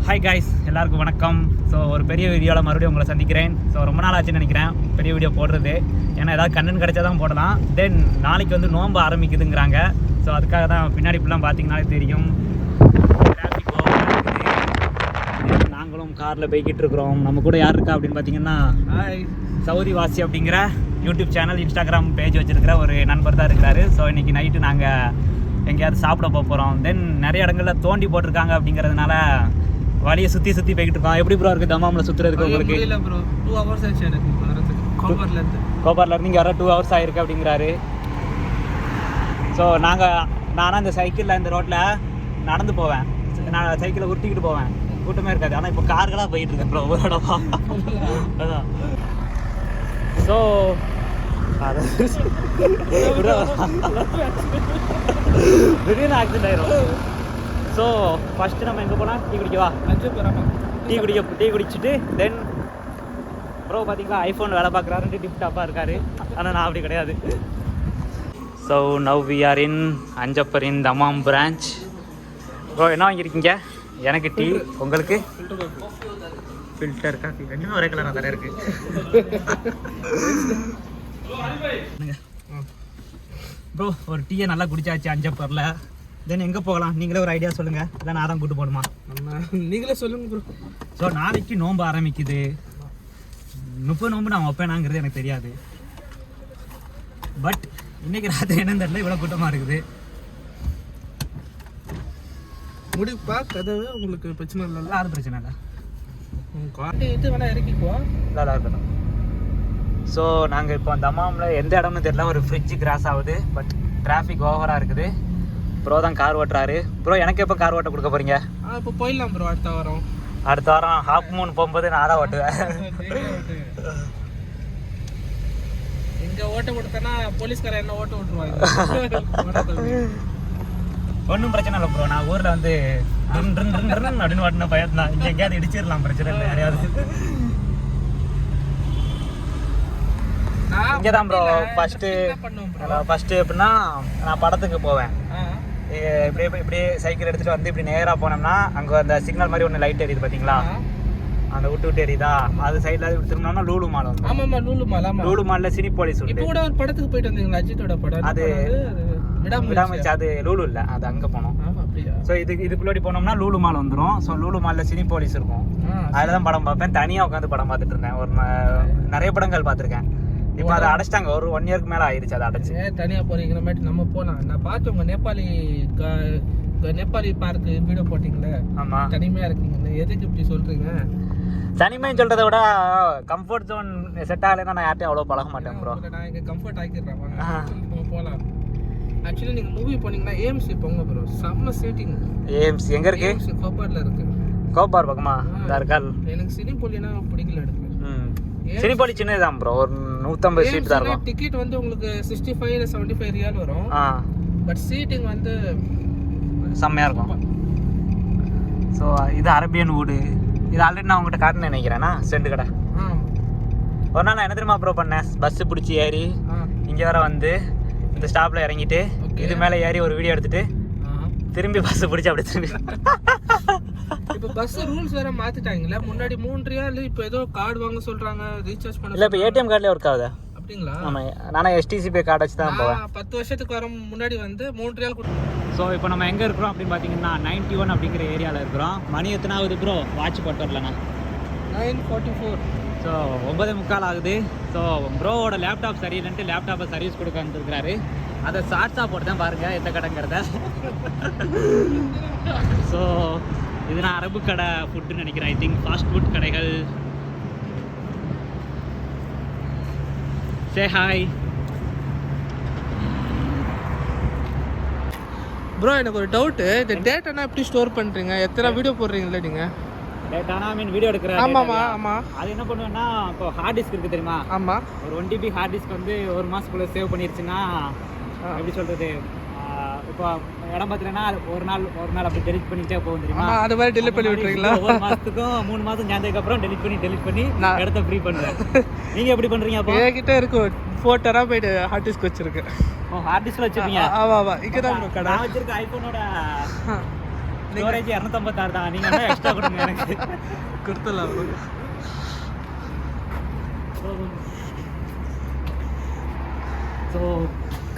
Hi guys, எல்லாருக்கும் வணக்கம். So ஒரு பெரிய வீடியோவில் மறுபடியும் உங்களை சந்திக்கிறேன். ஸோ ரொம்ப நாள் ஆச்சுன்னு நினைக்கிறேன் பெரிய வீடியோ போடுறது. ஏன்னா ஏதாவது கண்டென்ட் கிடைச்சா தான் போடலாம். தென் நாளைக்கு வந்து நோன்பு ஆரம்பிக்குதுங்கிறாங்க. ஸோ அதுக்காக தான் பின்னாடி இப்படிலாம் பார்த்தீங்கன்னாலே தெரியும். டிராஃபிக் ஓவராக இருக்குது. நாங்களும் காரில் போய்கிட்டு இருக்கிறோம். நம்ம கூட யார் இருக்கா அப்படின்னு பார்த்தீங்கன்னா சவுதி வாசி அப்படிங்கிற யூடியூப் சேனல், இன்ஸ்டாகிராம் பேஜ் வச்சுருக்கிற ஒரு நண்பர் தான் இருக்கிறாரு. ஸோ இன்றைக்கி நைட்டு நாங்கள் எங்கேயாவது சாப்பிட போகிறோம். தென் நிறைய இடங்களில் தோண்டி போட்டிருக்காங்க அப்படிங்கிறதுனால வழியை சுற்றி போய்கிட்டு இருக்கோம். எப்படி ப்ரோ இருக்குது தமாமில் சுற்றுறதுக்கு உங்களுக்கு? இல்லை ப்ரோ, 2 hours ஆச்சு எனக்கு வரதுக்கு. கோபார்லேருந்து இங்கே வர 2 hours ஆகிருக்கு அப்படிங்கிறாரு. ஸோ நானும் இந்த சைக்கிளில் இந்த ரோட்டில் நடந்து போவேன். நான் சைக்கிளை உருட்டிக்கிட்டு போவேன், கூட்டமே இருக்காது. ஆனால் இப்போ கார்களாக போயிட்டு இருக்கேன் ப்ரோ ஒரு இடமா. அதான் ஸோ திடீர்னு ஆக்சிடென்ட் ஆயிரும். ஸோ ஃபஸ்ட்டு நம்ம எங்கே போகலாம்? டீ குடிக்கவா? டீ குடிச்சிட்டு தென் ப்ரோ பார்த்தீங்களா ஐஃபோன் வேலை பார்க்குறாருன்ட்டு டிப் டாப்பாக இருக்காரு. ஆனால் நான் அப்படி கிடையாது. So now we are in Anjappar in Dammam branch. Bro என்ன வாங்கியிருக்கீங்க? எனக்கு டீ, உங்களுக்கு ஃபில்டர் காஃபி. ரெண்டுமே ஒரே கலராக தானே இருக்குது. ப்ரோ ஒரு டீயை நல்லா குடிச்சாச்சு அஞ்சப்பரில். தென் எங்கே போகலாம்? நீங்களே ஒரு ஐடியா சொல்லுங்கள். இல்லை நான் தான் கூப்பிட்டு போகணுமா? நீங்களே சொல்லுங்க ப்ரோ. ஸோ நாளைக்கு நோன்பு ஆரம்பிக்குது. 30 நோன்பு நான் வைப்பேனாங்கிறது எனக்கு தெரியாது. பட் இன்னைக்கு ராத்திரி என்னன்னு தெரியல, இவ்வளோ கூட்டமாக இருக்குது. முடிப்பா கதவு உங்களுக்கு பிரச்சனை இல்லை? யாரும் பிரச்சனை இல்லை. இது வேணா இறக்கிக்குவோம். நல்லா இருக்கணும். ஸோ நாங்கள் இப்போ அந்த தமாமில் எந்த இடம்னு தெரியல, ஒரு ஃப்ரிட்ஜு கிராஸ் ஆகுது. பட் டிராஃபிக் ஓவராக இருக்குது. ப்ரோ தான் கார் ஓட்டுறாரு. ப்ரோ எனக்கு எப்போ கார் ஓட்ட கொடுக்க போகிறீங்க? இப்போ போயிடலாம் ப்ரோ. அடுத்த வாரம் ஹாஃப் மூன் போகும்போது நான் தான் ஓட்டுவேன். இங்கே ஓட்ட கொடுத்தேன்னா போலீஸ்காரன் என்ன ஓட்ட விட்டுருவாங்க. ஒன்றும் பிரச்சனை இல்லை ப்ரோ. நான் ஊரில் வந்து அப்படின்னு ஓட்டின பயம் தான். இங்கே எங்கேயாவது இடிச்சிடலாம், பிரச்சனை இல்லை யாரையாவது. இங்கே தான் ப்ரோ ஃபஸ்ட்டு எப்படின்னா நான் படத்துக்கு போவேன். இப்படியே சைக்கிள் எடுத்துகிட்டு வந்து இப்படி நேராக போனோம்னா அங்கே அந்த சிக்னல் மாதிரி ஒன்று லைட் எரியுது பார்த்தீங்களா? அந்த விட்டு எரியுதா? அது சைடில் இப்படி திரும்பினோம்னா லூலு மால் வந்து. ஆமாம், லூலு மாலில் சினிபோலிஸ் உண்டு. இப்போ கூட ஒரு படத்துக்கு போயிட்டு வந்தீங்களா? அஜித்தோட படம். அது விடாமச்சு. அது லூலு இல்லை, அது அங்கே போனோம். ஸோ இதுக்குள்ளாடி போனோம்னா லூலு மால் வந்துடும். ஸோ லூலு மாலில் சினிபோலிஸ் இருக்கும். அதில் தான் படம் பார்ப்பேன். தனியாக உட்காந்து படம் பார்த்துட்டு இருந்தேன். நிறைய படங்கள் பார்த்துருக்கேன். இப்போ அதை அடைச்சிட்டாங்க. ஒரு 1 year மேலே ஆயிடுச்சு அதை அடைச்சி. தனியாக போறீங்கிற மாதிரி நம்ம போகலாம். நான் பார்த்து உங்கள் நேபாளி பார்க்கு வீடியோ போட்டிங்களே. ஆமாம், தனிமையாக இருக்கீங்க. எதுக்கு இப்படி சொல்கிறீங்க? தனிமைன்னு சொல்கிறத விட கம்ஃபர்ட் ஜோன் செட் ஆகலைன்னா நான் யார்ட்டையும் அவ்வளோ பழக மாட்டேன் ப்ரோ. நான் இங்கே கம்ஃபர்ட் ஆக்கிடுறேன். நம்ம போகலாம். ஆக்சுவலி நீங்கள் மூவி போனீங்கன்னா ஏஎம்சி போங்க ப்ரோ. செம்ம சீட்டிங். ஏஎம்சி எங்கே இருக்கு? ஏஎம்சி கோபாரில் இருக்கு. கோபார் பக்கமா? இருக்கால். எனக்கு சினிபோலினா பிடிக்கல எனக்கு. சினிபோலி சின்னதுதான் ப்ரோ. ஒரு 150 சீட் தான் இருக்கும். டிக்கெட் வந்து உங்களுக்கு 65 இல்ல 75 ரியால் வரும். பட் சீட்டிங் வந்து செம்மையா இருக்கும். ஸோ இது அரேபியன் வுட். இது ஆல்ரெடி நான் உங்கள்கிட்ட காட்டுன்னு நினைக்கிறேன்னா செண்டு கடை. ஒரு நாள் நான் என்ன தெரியுமா ப்ரோ பண்ணேன்? பஸ்ஸு பிடிச்சி ஏறி இங்கே வர வந்து இந்த ஸ்டாப்பில் இறங்கிட்டு இது மேலே ஏறி ஒரு வீடியோ எடுத்துட்டு திரும்பி பஸ்ஸு பிடிச்சி அப்படி திரும்பி. இப்போ பஸ் ரூல்ஸ் வேற மாத்திட்டாங்களே. முன்னாடி 3 ரியால், இப்போ ஏதோ கார்டு வாங்க சொல்றாங்க, ரீசார்ஜ் பண்ண. இல்லை, இப்போ ஏடிஎம் கார்டுலேயே ஒர்க் ஆகுதா? அப்படிங்களா? ஆமாம், நானே எஸ்டிசிபி கார்டு வச்சு தான் போவேன். 10 வருஷத்துக்கு வர முன்னாடி வந்து 3 ரியால் கொடுத்து. ஸோ இப்போ நம்ம எங்கே இருக்கிறோம் அப்படின்னு பார்த்தீங்கன்னா 91 அப்படிங்கிற ஏரியாவில் இருக்கிறோம். மணி எத்தனை ஆகுது ப்ரோ? வாட்ச் போட்டு வரலண்ணா. 9:44. ஸோ 9:45 ஆகுது. ஸோ ப்ரோவோட லேப்டாப் சரியில்லைன்ட்டு லேப்டாப்பை சர்வீஸ் கொடுக்க வந்துருக்கிறாரு. அதை ஷார்ட்ஸாக போட்டு தான் பாருங்கள் எந்த கடைங்கிறத. ஸோ இது நான் அரபு கடை ஃபுட்டுன்னு நினைக்கிறேன். ஐ திங்க் ஃபாஸ்ட் ஃபுட் கடைகள். Say hi bro. எனக்கு ஒரு டவுட்டு. இந்த டேட்டானா எப்படி ஸ்டோர் பண்ணுறீங்க? எத்தனை வீடியோ போடுறீங்களா நீங்கள்? டேட்டானா வீடியோ எடுக்கிறேன். ஆமாம். அது என்ன பண்ணுவேன்னா, இப்போ ஹார்ட் டிஸ்க் இருக்குது தெரியுமா? ஆமாம். ஒரு 1 GB ஹார்ட் டிஸ்க் வந்து 1 மாதத்துக்குள்ளே சேவ் பண்ணிருச்சுன்னா எப்படி சொல்கிறது? இப்போ இடம் பார்த்தீங்கன்னா ஒரு நாள் அப்படி டெலிட் பண்ணிட்டே போகும் தெரியுமா? அது மாதிரி டெலிட் பண்ணி விட்டுறீங்களா? ஒரு மாதத்துக்கும் 3 மாதம் சேர்ந்ததுக்கப்புறம் டெலிட் பண்ணி நான் இடத்த ஃப்ரீ பண்ணுறேன். நீங்கள் எப்படி பண்ணுறீங்க? அப்போ என்கிட்ட இருக்கும் 4 TB ஹார்ட் டிஸ்க் வச்சுருக்கு. ஹார்ட் டிஸ்கில் வச்சுருக்கீங்க? ஆமாம். இங்கே தான் கடை. நான் வச்சுருக்க ஐஃபோனோட ஸ்டோரேஜ் 256 தான். நீங்கள் வந்து எக்ஸ்ட்ரா கொடுங்க எனக்கு. கொடுத்துடலாம் ப்ரோ. ஸோ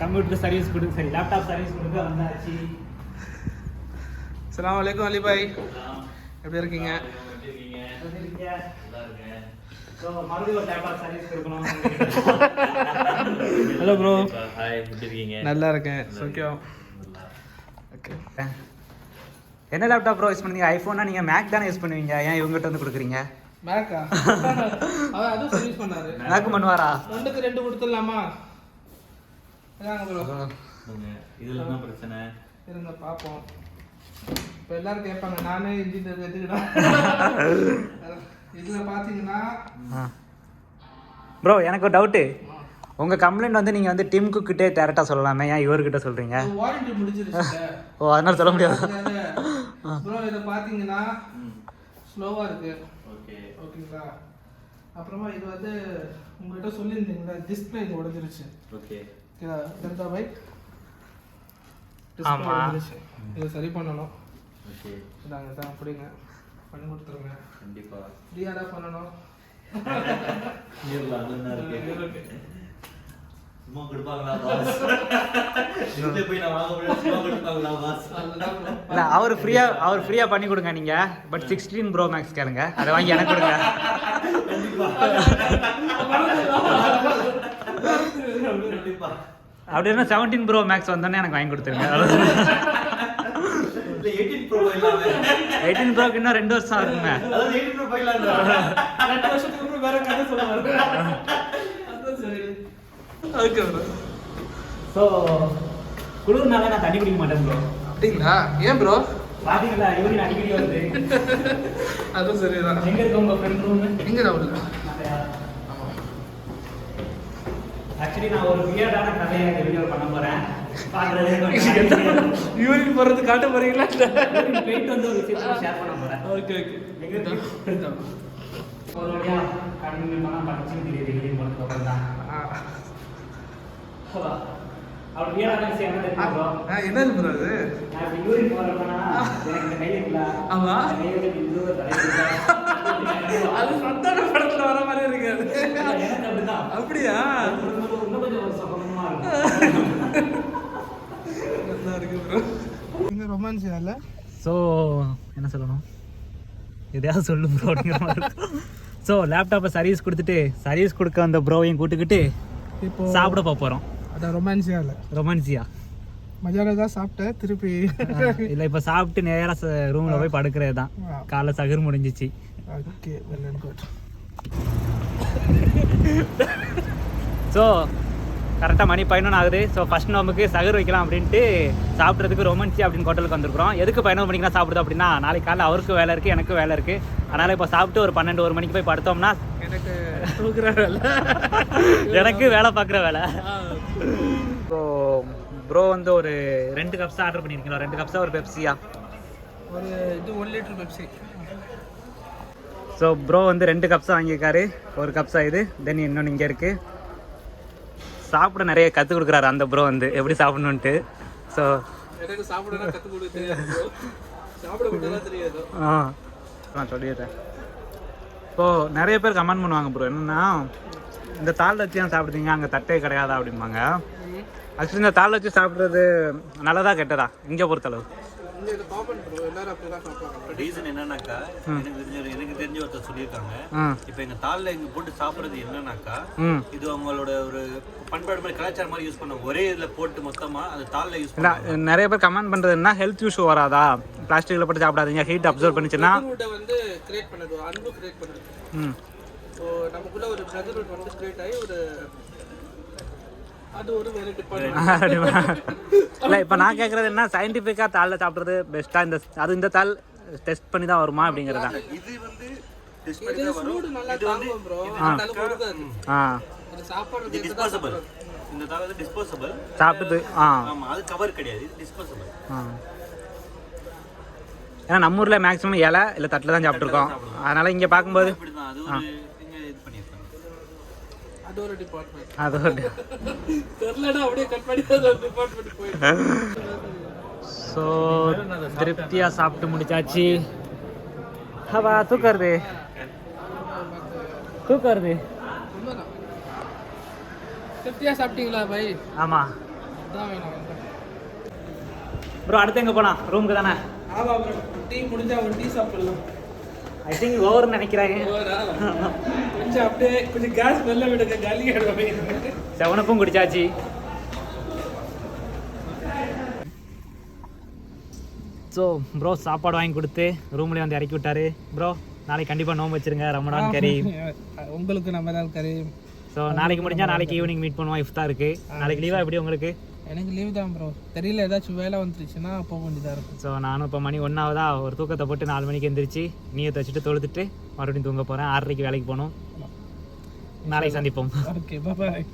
கம்ப்யூட்டர் சர்வீஸ் கொடுத்து சரி லேப்டாப் சர்வீஸ் கொடுத்து வந்தாச்சு. அஸ்ஸலாமு அலைக்கும் அலி பாய், எப்படி இருக்கீங்க? ஸோ மறுபடியும் ஒரு லேப்டாப் சர்வீஸ் கொடுக்கணும். Hello bro. ஹாய், எப்படி இருக்கீங்க? நல்லா இருக்கேன். Okay okay. என்ன லேப்டாப் ப்ரோ யூஸ் பண்ணுவீங்க? ஐஃபோனா நீங்கள் மேக் தானே யூஸ் பண்ணுவீங்க, ஏன் இவங்ககிட்ட வந்து கொடுக்குறீங்க? மேக்கா? அவன் அதுவும் சர்வீஸ் பண்ணாரு. மேக் பண்ணுவாரா? 2 கொடுத்துடலாமா? அதாங்க ப்ரோ. இதுல என்ன பிரச்சனை? இருங்க பார்ப்போம். இப்போ எல்லாரும் கேட்பாங்க நானே இன்ஜினியர் எதுக்குடா. இதில் பார்த்தீங்கன்னா ப்ரோ எனக்கு ஒரு டவுட்டு. உங்கள் கம்ப்ளைண்ட் வந்து நீங்கள் வந்து டிம் குக்கிட்டே டேரெக்டாக சொல்லலாமே, ஏன் இவர்கிட்ட சொல்கிறீங்க? வாரண்டி முடிஞ்சிருச்சு. ஓ அதனால சொல்ல முடியாது ப்ரோ. இதை பார்த்தீங்கன்னா ஸ்லோவாக இருக்கு. ஓகே ஓகேங்களா? அப்புறமா இது வந்து உங்கள்கிட்ட சொல்லியிருந்தீங்களா டிஸ்பிளே இது உடஞ்சிருச்சு. ஓகே ஓகேவா? தெரிஞ்சா பை ஆமா. இதை சரி பண்ணணும். ஓகே இதாங்க தான் அப்படிங்க பண்ணி கொடுத்துருங்க. கண்டிப்பா ஃப்ரீயாக தான் பண்ணணும். நேர்ல அண்ணா இருக்கு. சும்மா கொடுப்பாங்களா பாஸ்? இதுல போய் நான் வாங்க முடியாது. சும்மா கொடுப்பாங்களா பாஸ்? அதுதான் bro. இல்லை அவர் ஃப்ரீயாக பண்ணி கொடுங்க நீங்கள். பட் 16 Pro Max கேளுங்க, அதை வாங்கி எனக்கு கொடுங்க. கண்டிப்பா. அப்படின்னா 17 Pro Max வந்தோடனே எனக்கு வாங்கி கொடுத்துருங்க. இல்ல 18 Pro இல்லாம 18 Proக்கு இன்னும் 2 வருஷம் இருக்குங்க. அதாவது 18 Pro இல்லாம 2 வருஷத்துக்கு அப்புறம் வேற கதை சொல்லுவாரு. அதான் சரி. Okay bro. ஸோ குளிர்னால நான் தண்ணி குடிக்க மாட்டேன் ப்ரோ. அப்படிங்களா? ஏன் ப்ரோ? பார்த்தீங்களா யூரின் அடிக்கடி வருது. அதுவும் சரிதான். எங்கே இருக்கு உங்கள் ஃப்ரெண்ட் ரூமு? எங்கே தான் உள்ள? ஆக்சுவலி நான் ஒரு வியர்டான கதையை இந்த வீடியோ பண்ண போகிறேன். யூரின் போகிறது காட்ட போறீங்களா? போயிட்டு வந்து ஒரு விஷயத்தை ஷேர் பண்ண போகிறேன். Okay okay. எங்கே ஒரு வழியாக கண்டினியூ பண்ணால் படிச்சுன்னு தெரியுது யூரின் போகிறதுக்கு அப்புறம் தான். அவர் வியர்டான விஷயம் என்ன தெரியுமா ப்ரோ? என்னது ப்ரோ அது? நான் இப்போ யூரின் போகிறப்பனா எனக்கு இந்த கை இருக்குல்ல, ஆமா. இந்த கை வந்து இன்னொரு தலை அது சந்தான படத்துல வர மாதிரி இருக்காது. எனக்கு அப்படிதான். அப்படியா? இன்னும் கொஞ்சம் ஒரு சுகமா இருக்கும். நல்லா இருக்கு ப்ரோ. நீங்க ரொமான்ஸ் இல்ல? ஸோ என்ன சொல்லணும், எதையாவது சொல்லு ப்ரோ அப்படிங்கிற மாதிரி. ஸோ லேப்டாப்பை சர்வீஸ் கொடுத்துட்டு சர்வீஸ் கொடுக்க அந்த ப்ரோவையும் கூட்டுக்கிட்டு இப்போ சாப்பிட போகிறோம். அதான் ரொமான்ஸியா இல்லை, ரொமான்ஸியா? மஜால தான் சாப்பிட்டேன். திருப்பி இல்லை இப்போ சாப்பிட்டு நேராக ரூமில் போய் படுக்கிறது தான். காலைல சகர் முடிஞ்சிச்சு. Okay well and good. So கரெக்டாக மணி 11 ஆகுது. ஸோ ஃபஸ்ட் நமக்கு சகர் வைக்கலாம் அப்படின்ட்டு சாப்பிட்றதுக்கு ரொமான்சி அப்படின்னு ஹோட்டலுக்கு வந்துருக்குறோம். எதுக்கு 11 மணிக்கு தான் சாப்பிடுது அப்படின்னா, நாளைக்கு காலையில் அவருக்கு வேலை இருக்குது, எனக்கு வேலை இருக்குது. அதனால் இப்போ சாப்பிட்டு ஒரு 12-1 மணிக்கு போய் படுத்தோம்னா எனக்கு தூக்குற வேலை, எனக்கு வேலை பார்க்குற வேலை. ஸோ ப்ரோ வந்து ஒரு 2 கப்ஸ் ஆர்டர் பண்ணியிருக்கீங்களா? 2 கப்ஸா ஒரு பெப்சியா? ஒரு இது 1 லிட்டர் பெப்சி. ஸோ ப்ரோ வந்து 2 கப்ஸாக வாங்கியிருக்காரு. ஒரு கப்ஸா இது, தென் இன்னொன்று இங்கே இருக்குது. சாப்பிட நிறைய கற்றுக் கொடுக்குறாரு அந்த ப்ரோ வந்து எப்படி சாப்பிடணுன்ட்டு. ஸோ எனக்கு சாப்பிட கற்றுக் கொடுக்க தெரியாது, சாப்பிட மட்டும் தெரியாது. நான் சொல்லிடுறேன். இப்போது நிறைய பேர் கமெண்ட் பண்ணுவாங்க ப்ரோ, என்னென்னா இந்த தாள் வச்சு தான் சாப்பிடுறீங்க, அங்கே தட்டே கிடையாதா அப்படிம்பாங்க. ஆக்சுவலி இந்த தாள் வச்சு சாப்பிட்றது நல்லதா கெட்டதா இங்கே பொறுத்தளவு? ரீசன் என்னன்னாக்கா, எனக்கு தெரிஞ்ச ஒருத்தர் சொல்லியிருக்காங்க, இப்போ எங்க தாள்ல இங்க போட்டு சாப்பிடுறது என்னன்னாக்கா, இது அவங்களோட ஒரு பண்பாடு மாதிரி கலாச்சாரம் மாதிரி யூஸ் பண்ணுவாங்க. ஒரே இதுல போட்டு மொத்தமா அந்த தாள்ல யூஸ் பண்ணுவாங்க. நிறைய பேர் கமெண்ட் பண்றதுன்னா ஹெல்த் இஷ்யூ வராதா, பிளாஸ்டிக்ல போட்டு சாப்பிடாதீங்க, ஹீட் அப்சர்வ் பண்ணிச்சுன்னா வந்து கிரியேட் பண்ணுது, அன்பு கிரியேட் பண்ணுது. ஸோ நமக்குள்ள ஒரு பிரதர்ஹுட் வந்து கிரியேட் ஆகி ஒரு அது ஒரு வேற டிபார்ட்மெண்ட். இல்லை இப்போ நான் கேட்குறது என்ன, சயின்டிஃபிக்காக தாளில் சாப்பிட்றது பெஸ்ட்டாக, இந்த அது இந்த தாள் டெஸ்ட் பண்ணி தான் வருமா அப்படிங்கிறது தான். இது வந்து சூடு நல்லா தாங்கும் ப்ரோ, அந்த அளவுக்கு கொடுக்காது. இது சாப்பாடு டிஸ்போசபிள். இந்த தாள் வந்து டிஸ்போசபிள். சாப்பிட்டு ஆமா, அது கவர் கிடையாது, இது டிஸ்போசபிள். ஏன்னா நம்ம ஊரில் மேக்ஸிமம் இலை இல்லை தட்டில் தான் சாப்பிட்ருக்கோம். அதனால் இங்கே பார்க்கும்போது இப்படிதான் அது ஒரு இங்க இது பண்ணியிருக்காங்க. அது ஒரு டிபார்ட்மெண்ட். அது ஒரு தெரியலடா, அப்படியே கட் பண்ணி அது டிபார்ட்மெண்ட் போயிடுச்சு. ஸோ திருப்தியாக சாப்பிட்டு முடிச்சாச்சு. ஹவா தூக்கறது உண்மைதான். திருப்தியாக சாப்பிட்டீங்களா பை? ஆமாம் அதான் வேணும். ப்ரோ. அடுத்து எங்கே போகலாம்? ரூமுக்கு தானே? ஆமாம் ப்ரோ, டீ முடிஞ்சா ஒரு டீ சாப்பிடலாம். ஐ திங்க் ஓவர்னு நினைக்கிறாங்க. கொஞ்சம் அப்படியே கொஞ்சம் கேஸ் வெளில விடுங்க, காலி ஆகிடுவேன். 7 குடிச்சாச்சு. ஸோ ப்ரோ சாப்பாடு வாங்கி கொடுத்து ரூம்லேயே வந்து இறக்கி விட்டாரு. ப்ரோ நாளைக்கு கண்டிப்பாக நோம்பு வச்சுருங்க, ரமடான் கறி. உங்களுக்கு நம்ம தான் கறி. ஸோ நாளைக்கு முடிஞ்சால் நாளைக்கு ஈவினிங் மீட் பண்ணுவோம். இஃப்தார் இருக்குது. நாளைக்கு லீவாக எப்படி உங்களுக்கு? எனக்கு லீவ் தான் ப்ரோ. தெரியல, ஏதாச்சும் வேலை வந்துருச்சுன்னா போக வேண்டியதாக இருக்கும். ஸோ நானும் இப்போ மணி 1 ஆகுதா, ஒரு தூக்கத்தை போட்டு 4 மணிக்கு எந்திரிச்சு நீயத்தை வச்சுட்டு தொழுதுட்டு மறுபடியும் தூங்க போகிறேன். 6:30 வேலைக்கு போகணும். நாளைக்கு சந்திப்போம். ஓகே, பாய்.